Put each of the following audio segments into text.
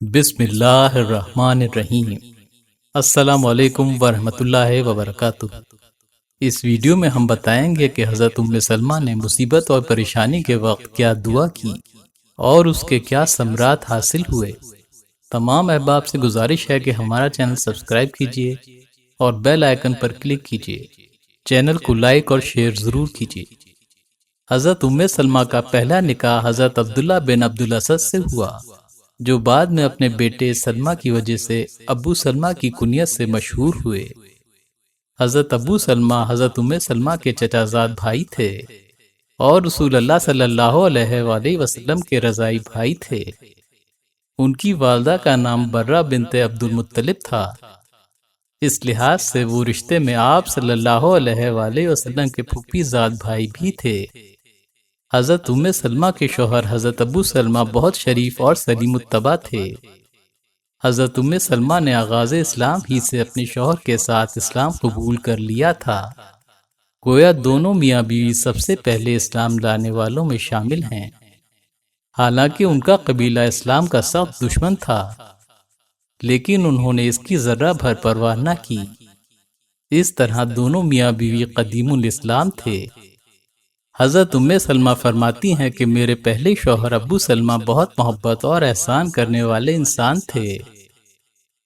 بسم اللہ الرحمن الرحیم۔ السلام علیکم ورحمۃ اللہ وبرکاتہ۔ اس ویڈیو میں ہم بتائیں گے کہ حضرت ام سلمہ نے مصیبت اور پریشانی کے وقت کیا دعا کی اور اس کے کیا ثمرات حاصل ہوئے۔ تمام احباب سے گزارش ہے کہ ہمارا چینل سبسکرائب کیجیے اور بیل آئیکن پر کلک کیجیے۔ چینل کو لائک اور شیئر ضرور کیجیے۔ حضرت ام سلمہ کا پہلا نکاح حضرت عبداللہ بن عبدالاسد سے ہوا، جو بعد میں اپنے بیٹے سلمہ کی وجہ سے ابو سلمہ کی کنیت سے مشہور ہوئے۔ حضرت ابو سلمہ حضرت ام سلمہ کے چچا زاد بھائی تھے اور رسول اللہ صلی اللہ علیہ وآلہ وسلم کے رضاعی بھائی تھے۔ ان کی والدہ کا نام برہ بنت عبد المطلب تھا، اس لحاظ سے وہ رشتے میں آپ صلی اللہ علیہ وآلہ وسلم کے پھوپھی زاد بھائی بھی تھے۔ حضرت ام سلمہ کے شوہر حضرت ابو سلمہ بہت شریف اور سلیم الطبع تھے۔ حضرت ام سلمہ نے آغاز اسلام ہی سے اپنے شوہر کے ساتھ اسلام قبول کر لیا تھا، گویا دونوں میاں بیوی سب سے پہلے اسلام لانے والوں میں شامل ہیں۔ حالانکہ ان کا قبیلہ اسلام کا سخت دشمن تھا، لیکن انہوں نے اس کی ذرہ بھر پرواہ نہ کی۔ اس طرح دونوں میاں بیوی قدیم الاسلام تھے۔ حضرت ام سلمہ فرماتی ہیں کہ میرے پہلے شوہر ابو سلمہ بہت محبت اور احسان کرنے والے انسان تھے۔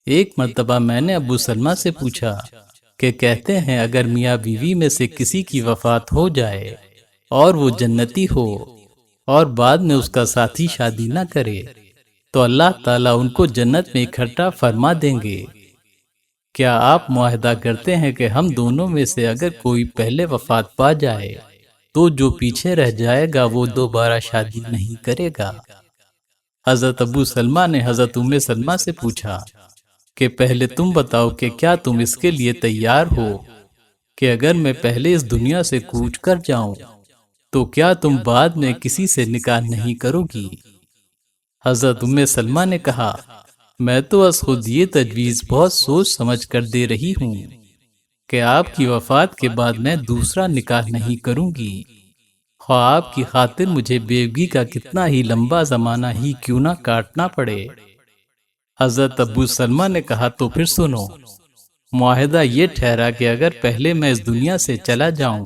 ایک مرتبہ میں نے ابو سلمہ سے پوچھا کہ کہتے ہیں اگر میاں بیوی میں سے کسی کی وفات ہو جائے اور وہ جنتی ہو اور بعد میں اس کا ساتھی شادی نہ کرے تو اللہ تعالیٰ ان کو جنت میں اکٹھا فرما دیں گے۔ کیا آپ معاہدہ کرتے ہیں کہ ہم دونوں میں سے اگر کوئی پہلے وفات پا جائے تو جو پیچھے رہ جائے گا وہ دوبارہ شادی نہیں کرے گا؟ حضرت ابو سلمہ نے حضرت ام سلمہ سے پوچھا کہ پہلے تم بتاؤ کہ کیا تم اس کے لیے تیار ہو کہ اگر میں پہلے اس دنیا سے کوچ کر جاؤں تو کیا تم بعد میں کسی سے نکاح نہیں کرو گی؟ حضرت ام سلمہ نے کہا میں تو از خود یہ تجویز بہت سوچ سمجھ کر دے رہی ہوں کہ آپ کی وفات کے بعد میں دوسرا نکاح نہیں کروں گی، خواہ آپ کی خاطر مجھے بیوگی کا کتنا ہی لمبا زمانہ ہی کیوں نہ کاٹنا پڑے۔ حضرت ابو سلمہ نے کہا تو پھر سنو، معاہدہ یہ ٹھہرا کہ اگر پہلے میں اس دنیا سے چلا جاؤں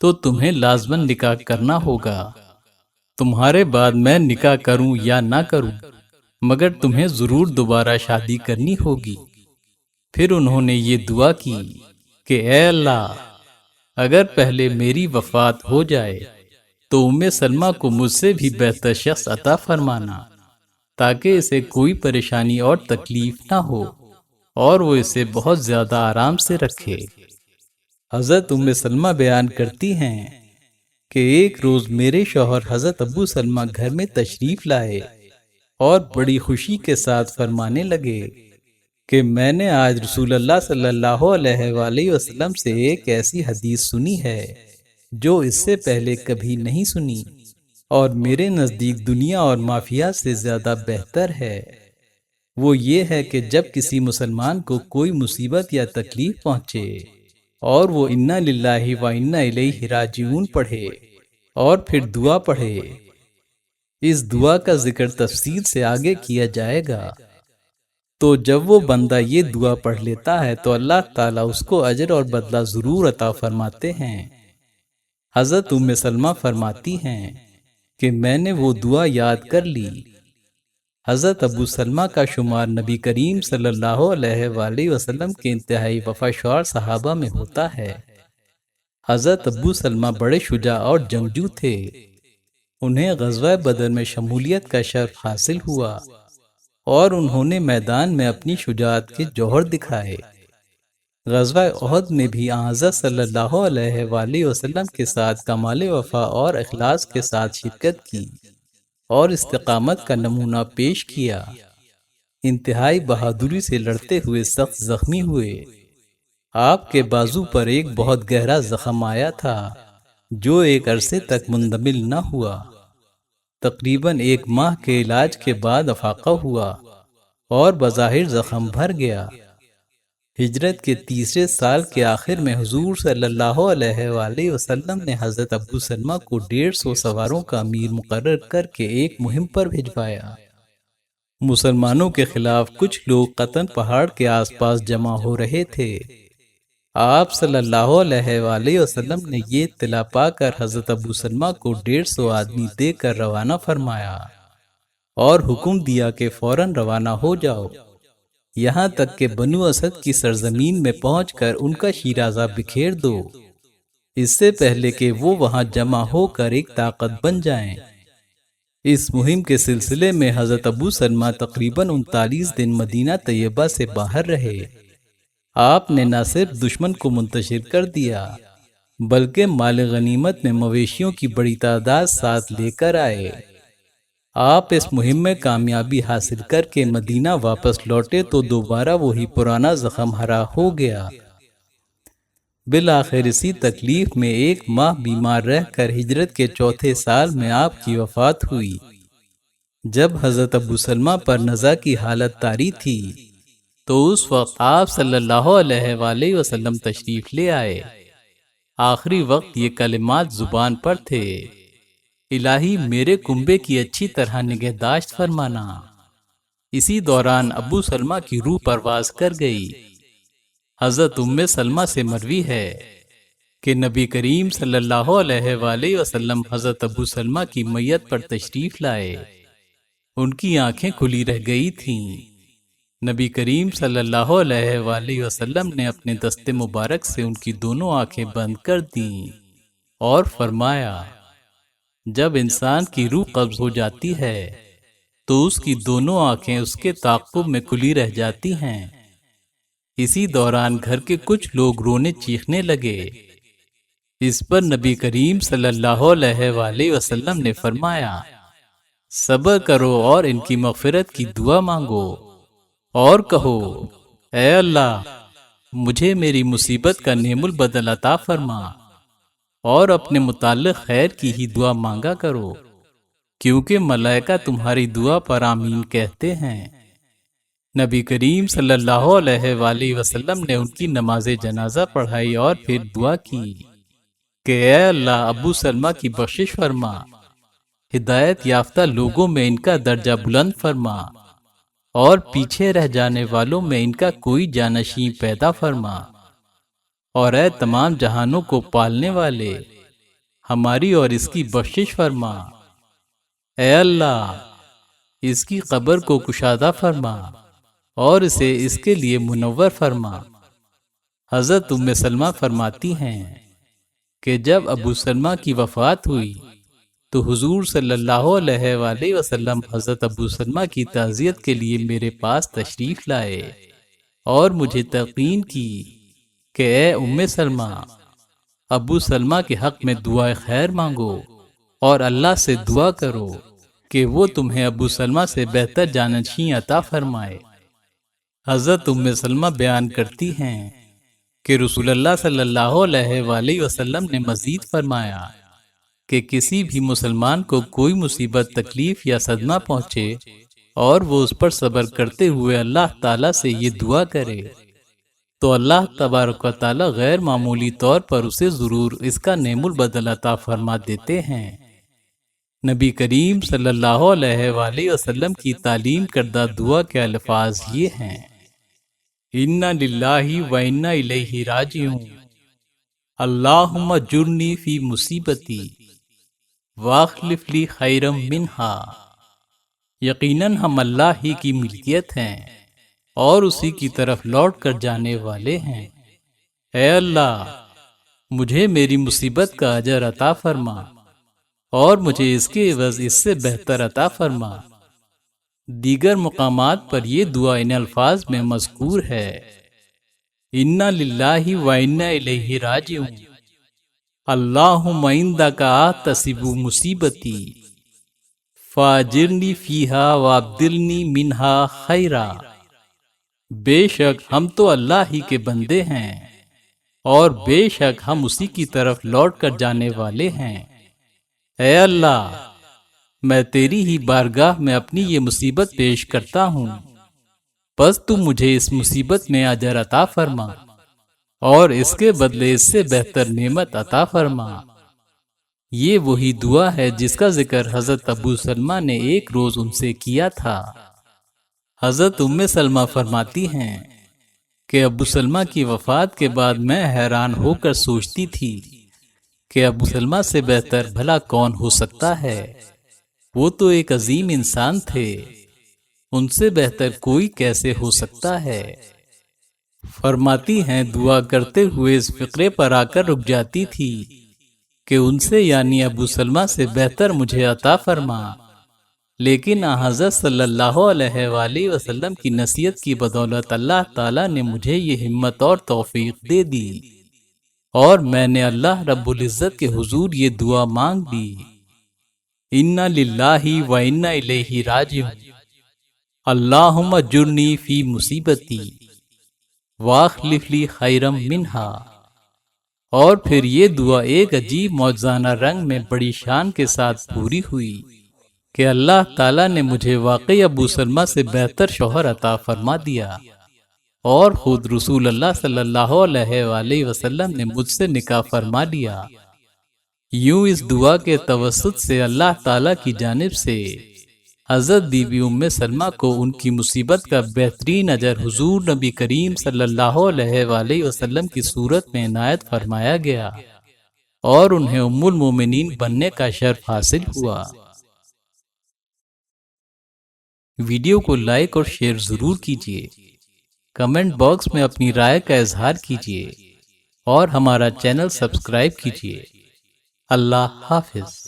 تو تمہیں لازماً نکاح کرنا ہوگا، تمہارے بعد میں نکاح کروں یا نہ کروں مگر تمہیں ضرور دوبارہ شادی کرنی ہوگی۔ پھر انہوں نے یہ دعا کی کہ اے اللہ، اگر پہلے میری وفات ہو جائے تو ام سلمہ کو مجھ سے بھی بہتر شخص عطا فرمانا تاکہ اسے کوئی پریشانی اور تکلیف نہ ہو اور وہ اسے بہت زیادہ آرام سے رکھے۔ حضرت ام سلمہ بیان کرتی ہیں کہ ایک روز میرے شوہر حضرت ابو سلمہ گھر میں تشریف لائے اور بڑی خوشی کے ساتھ فرمانے لگے کہ میں نے آج رسول اللہ صلی اللہ علیہ وآلہ وسلم سے ایک ایسی حدیث سنی ہے جو اس سے پہلے کبھی نہیں سنی اور میرے نزدیک دنیا اور مافیا سے زیادہ بہتر ہے۔ وہ یہ ہے کہ جب کسی مسلمان کو کوئی مصیبت یا تکلیف پہنچے اور وہ انا للہ و انا الیہ راجعون پڑھے اور پھر دعا پڑھے۔ اس دعا کا ذکر تفصیل سے آگے کیا جائے گا۔ تو جب وہ بندہ یہ دعا پڑھ لیتا ہے تو اللہ تعالیٰ اس کو اجر اور بدلہ ضرور عطا فرماتے ہیں۔ حضرت ام سلمہ فرماتی ہیں کہ میں نے وہ دعا یاد کر لی۔ حضرت ابو سلمہ کا شمار نبی کریم صلی اللہ علیہ وآلہ وسلم کے انتہائی وفادار صحابہ میں ہوتا ہے۔ حضرت ابو سلمہ بڑے شجاع اور جنگجو تھے۔ انہیں غزوہ بدر میں شمولیت کا شرف حاصل ہوا اور انہوں نے میدان میں اپنی شجاعت کے جوہر دکھائے۔ غزوہ احد میں بھی حضرت صلی اللہ علیہ وآلہ وسلم کے ساتھ کمال وفا اور اخلاص کے ساتھ شرکت کی اور استقامت کا نمونہ پیش کیا۔ انتہائی بہادری سے لڑتے ہوئے سخت زخمی ہوئے۔ آپ کے بازو پر ایک بہت گہرا زخم آیا تھا جو ایک عرصے تک مندمل نہ ہوا۔ تقریباً 1 ماہ کے علاج کے بعد افاقہ ہوا اور بظاہر زخم بھر گیا۔ ہجرت کے 3 سال کے آخر میں حضور صلی اللہ علیہ وآلہ وسلم نے حضرت ابو سلمہ کو 150 سواروں کا امیر مقرر کر کے ایک مہم پر بھجوایا۔ مسلمانوں کے خلاف کچھ لوگ قطن پہاڑ کے آس پاس جمع ہو رہے تھے۔ آپ صلی اللہ علیہ وآلہ وسلم نے یہ اطلاع پا کر حضرت ابو سلمہ کو 150 آدمی دے کر روانہ فرمایا اور حکم دیا کہ فوراً روانہ ہو جاؤ، یہاں تک کہ بنو اسد کی سرزمین میں پہنچ کر ان کا شیرازہ بکھیر دو، اس سے پہلے کہ وہ وہاں جمع ہو کر ایک طاقت بن جائیں۔ اس مہم کے سلسلے میں حضرت ابو سلمہ تقریباً 39 دن مدینہ طیبہ سے باہر رہے۔ آپ نے نہ صرف دشمن کو منتشر کر دیا بلکہ مال غنیمت میں مویشیوں کی بڑی تعداد ساتھ لے کر آئے۔ آپ اس مہم میں کامیابی حاصل کر کے مدینہ واپس لوٹے تو دوبارہ وہی پرانا زخم ہرا ہو گیا۔ بالآخر اسی تکلیف میں 1 ماہ بیمار رہ کر ہجرت کے 4تھے سال میں آپ کی وفات ہوئی۔ جب حضرت ابو سلمہ پر نزع کی حالت طاری تھی تو اس وقت آپ صلی اللہ علیہ وآلہ وسلم تشریف لے آئے۔ آخری وقت یہ کلمات زبان پر تھے: الہی میرے کنبے کی اچھی طرح نگہداشت فرمانا۔ اسی دوران ابو سلمہ کی روح پرواز کر گئی۔ حضرت ام سلمہ سے مروی ہے کہ نبی کریم صلی اللہ علیہ وآلہ وسلم حضرت ابو سلمہ کی میت پر تشریف لائے۔ ان کی آنکھیں کھلی رہ گئی تھیں۔ نبی کریم صلی اللہ علیہ وآلہ وسلم نے اپنے دست مبارک سے ان کی دونوں آنکھیں بند کر دیں اور فرمایا: جب انسان کی روح قبض ہو جاتی ہے تو اس کی دونوں آنکھیں اس کے تعاقب میں کھلی رہ جاتی ہیں۔ اسی دوران گھر کے کچھ لوگ رونے چیخنے لگے۔ اس پر نبی کریم صلی اللہ علیہ وآلہ وسلم نے فرمایا: صبر کرو اور ان کی مغفرت کی دعا مانگو اور کہو، اے اللہ مجھے میری مصیبت کا نعم البدل عطا فرما، اور اپنے متعلق خیر کی ہی دعا مانگا کرو، کیونکہ ملائکہ تمہاری دعا پر آمین کہتے ہیں۔ نبی کریم صلی اللہ علیہ وآلہ وسلم نے ان کی نماز جنازہ پڑھائی اور پھر دعا کی کہ اے اللہ ابو سلمہ کی بخشش فرما، ہدایت یافتہ لوگوں میں ان کا درجہ بلند فرما، اور پیچھے رہ جانے والوں میں ان کا کوئی جانشین پیدا فرما، اور اے تمام جہانوں کو پالنے والے ہماری اور اس کی بخشش فرما۔ اے اللہ اس کی قبر کو کشادہ فرما اور اسے اس کے لیے منور فرما۔ حضرت ام سلمہ فرماتی ہیں کہ جب ابو سلمہ کی وفات ہوئی تو حضور صلی اللہ علیہ وآلہ وسلم حضرت ابو سلمہ کی تعزیت کے لیے میرے پاس تشریف لائے اور مجھے تلقین کی کہ اے ام سلمہ، ابو سلمہ کے حق میں دعائے خیر مانگو اور اللہ سے دعا کرو کہ وہ تمہیں ابو سلمہ سے بہتر جانشین عطا فرمائے۔ حضرت ام سلمہ بیان کرتی ہیں کہ رسول اللہ صلی اللہ علیہ وآلہ وسلم نے مزید فرمایا کہ کسی بھی مسلمان کو کوئی مصیبت، تکلیف یا صدمہ پہنچے اور وہ اس پر صبر کرتے ہوئے اللہ تعالیٰ سے یہ دعا کرے تو اللہ تبارک و تعالیٰ غیر معمولی طور پر اسے ضرور اس کا نعم البدل عطا فرما دیتے ہیں۔ نبی کریم صلی اللہ علیہ وآلہ وسلم کی تعلیم کردہ دعا کے الفاظ یہ ہیں: اِنَّا لِلَّهِ وَإِنَّا إِلَيْهِ رَاجِعُونَ اللہم اجرنی فی مصیبتی واخلف لی خیرم منہا۔ یقیناً ہم اللہ ہی کی ملکیت ہیں اور اسی کی طرف لوٹ کر جانے والے ہیں۔ اے اللہ مجھے میری مصیبت کا اجر عطا فرما اور مجھے اس کے عوض اس سے بہتر عطا فرما۔ دیگر مقامات پر یہ دعا ان الفاظ میں مذکور ہے: اِنَّا لِلَّهِ وَإِنَّا إِلَيْهِ رَاجِعُونَ اللہم عندک احتسب مصیبتی فاجرنی فیہا وابدلنی منہا خیرا۔ بے شک ہم تو اللہ ہی کے بندے ہیں اور بے شک ہم اسی کی طرف لوٹ کر جانے والے ہیں۔ اے اللہ میں تیری ہی بارگاہ میں اپنی یہ مصیبت پیش کرتا ہوں، پس تو مجھے اس مصیبت میں اجر عطا فرما اور اس کے بدلے اس سے بہتر نعمت عطا فرما۔ یہ وہی دعا ہے جس کا ذکر حضرت ابو سلمہ نے ایک روز ان سے کیا تھا۔ حضرت سلمہ فرماتی ہیں کہ ابو سلمہ کی وفات کے بعد میں حیران ہو کر سوچتی تھی کہ ابو سلمہ سے بہتر بھلا کون ہو سکتا ہے؟ وہ تو ایک عظیم انسان تھے، ان سے بہتر کوئی کیسے ہو سکتا ہے؟ فرماتی ہیں دعا کرتے ہوئے اس فقرے پر آ کر رک جاتی تھی کہ ان سے یعنی ابو سلمہ سے بہتر مجھے عطا فرما، لیکن حضرت صلی اللہ علیہ وآلہ وسلم کی نصیحت کی بدولت اللہ تعالیٰ نے مجھے یہ ہمت اور توفیق دے دی، اور میں نے اللہ رب العزت کے حضور یہ دعا مانگ لی، انا للہ و انا الیہ راجعون، اللہم اجرنی فی مصیبتی واخلف لی خیرا منہا۔ اور پھر یہ دعا ایک عجیب معجزانہ رنگ میں بڑی شان کے ساتھ پوری ہوئی کہ اللہ تعالیٰ نے مجھے واقعی ابو سلمہ سے بہتر شوہر عطا فرما دیا، اور خود رسول اللہ صلی اللہ علیہ وآلہ وسلم نے مجھ سے نکاح فرما لیا۔ یوں اس دعا کے توسط سے اللہ تعالیٰ کی جانب سے حضرت بی بی سلمہ کو ان کی مصیبت کا بہترین اجر حضور نبی کریم صلی اللہ علیہ وآلہ وسلم کی صورت میں عنایت فرمایا گیا، اور انہیں ام المومنین بننے کا شرف حاصل ہوا۔ ویڈیو کو لائک اور شیئر ضرور کیجیے، کمنٹ باکس میں اپنی رائے کا اظہار کیجیے، اور ہمارا چینل سبسکرائب کیجیے۔ اللہ حافظ۔